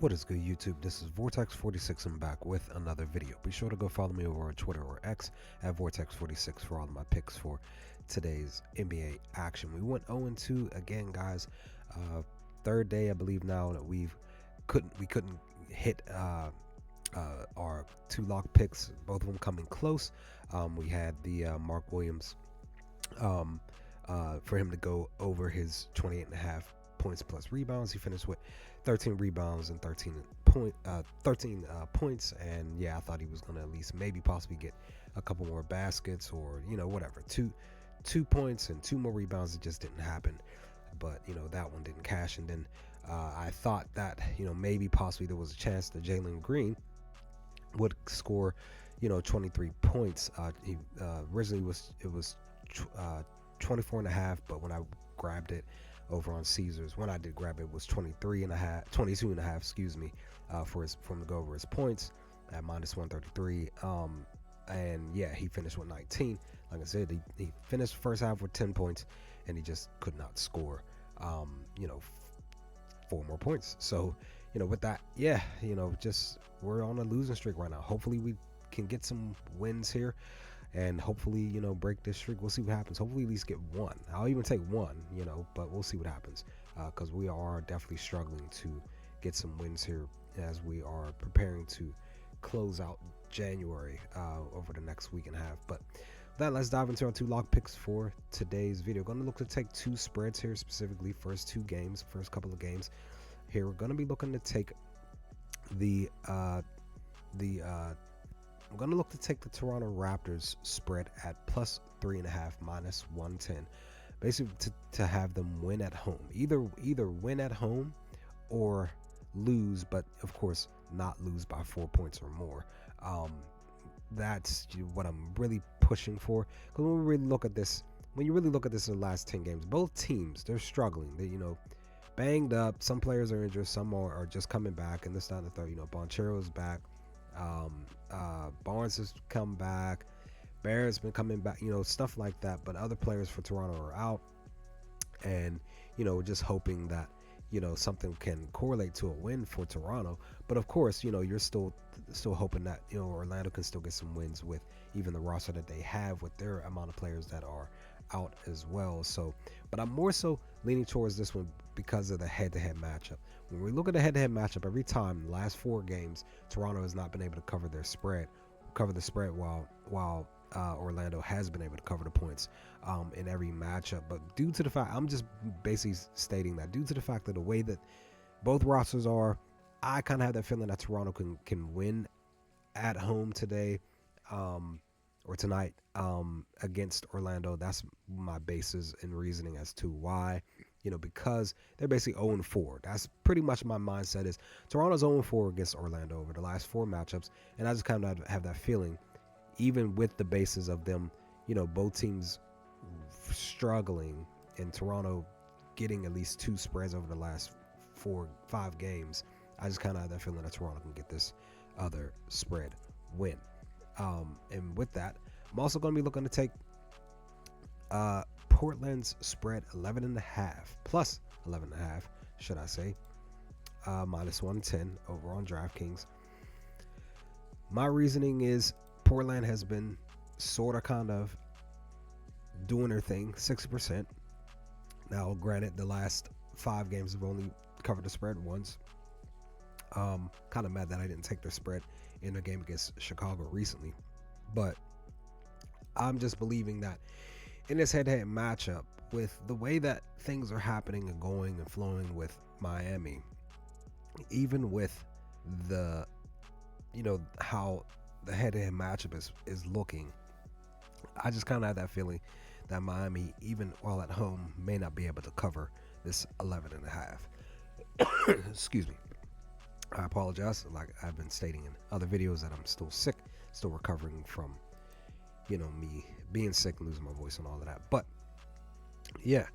What is good, YouTube? This is Vortex46. I'm back with another video. Be sure to go follow me over on Twitter or X at Vortex46 for all of my picks for today's NBA action. We went 0-2 again, guys. Third day, I believe now that we couldn't hit our two lock picks. Both of them coming close. We had the Mark Williams for him to go over his 28.5 points plus rebounds. He finished with 13 rebounds and 13 points, and yeah, I thought he was going to at least maybe possibly get a couple more baskets, or whatever. Two points and two more rebounds. It just didn't happen, but that one didn't cash. And then I thought that maybe possibly there was a chance that Jalen Green would score 23 points. He originally it was 24 and a half, but when I grabbed it over on Caesars, when I did grab it, was 22 and a half, excuse me, for him to go over his points at minus 133. And yeah, he finished with 19. Like I said, he finished the first half with 10 points, and he just could not score 4 more points. So with that, yeah, just we're on a losing streak right now. Hopefully we can get some wins here, and hopefully break this streak. We'll see what happens. Hopefully at least get one. I'll even take one, but we'll see what happens, because we are definitely struggling to get some wins here as we are preparing to close out January over the next week and a half. But with that, let's dive into our two lock picks for today's video. Going to look to take two spreads here, specifically first couple of games here. We're going to be looking to take I'm going to look to take the Toronto Raptors spread at plus 3.5, minus 110. Basically, to have them win at home. Either win at home or lose, but of course not lose by 4 points or more. That's what I'm really pushing for. Because when you really look at this in the last 10 games, both teams, they're struggling. They banged up. Some players are injured. Some are just coming back. And this, that, and the third. Bonchero's back. Barnes has come back. Barrett's been coming back, stuff like that. But other players for Toronto are out, and just hoping that something can correlate to a win for Toronto. But of course, you're still hoping that Orlando can still get some wins with even the roster that they have, with their amount of players that are out as well. So, but I'm more so leaning towards this one because of the head-to-head matchup. When we look at the head-to-head matchup, every time the last 4 games, Toronto has not been able to cover the spread, while Orlando has been able to cover the points in every matchup. But due to the fact, I'm just basically stating that due to the fact that the way that both rosters are, I kind of have that feeling that Toronto can win at home today, or tonight, against Orlando. That's my basis and reasoning as to why, because they're basically 0-4. That's pretty much my mindset is Toronto's 0-4 against Orlando over the last 4 matchups. And I just kind of have that feeling, even with the basis of them, both teams struggling and Toronto getting at least 2 spreads over the last 4-5 games, I just kind of have that feeling that Toronto can get this other spread win. And with that, I'm also going to be looking to take Portland's spread 11.5, plus 11.5, should I say, minus 110 over on DraftKings. My reasoning is Portland has been sort of kind of doing their thing, 60%. Now, granted, the last 5 games have only covered the spread once. Kind of mad that I didn't take the spread in the game against Chicago recently, but I'm just believing that in this head-to-head matchup, with the way that things are happening and going and flowing with Miami, even with the how the head-to-head matchup is looking, I just kind of have that feeling that Miami, even while at home, may not be able to cover this 11.5. Excuse me. I apologize. Like I've been stating in other videos, that I'm still sick, still recovering from, me being sick, losing my voice and all of that. But yeah,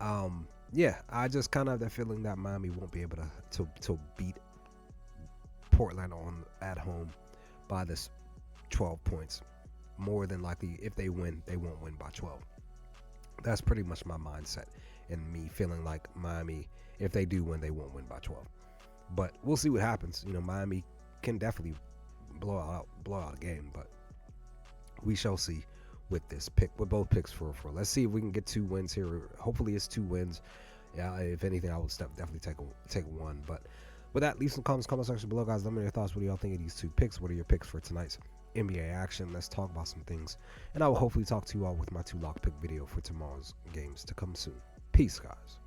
I just kind of have that feeling that Miami won't be able to beat Portland at home by this 12 points. More than likely, if they win, they won't win by 12. That's pretty much my mindset, and me feeling like Miami, if they do win, they won't win by 12. But we'll see what happens. Miami can definitely blow out a game, but we shall see with this pick, with both picks for. Let's see if we can get 2 wins here. Hopefully, it's 2 wins. Yeah, if anything, I would definitely take one. But with that, leave some comments, comment section below, guys. Let me know your thoughts. What do y'all think of these 2 picks? What are your picks for tonight's NBA action? Let's talk about some things, and I will hopefully talk to you all with my 2 lock pick video for tomorrow's games to come soon. Peace, guys.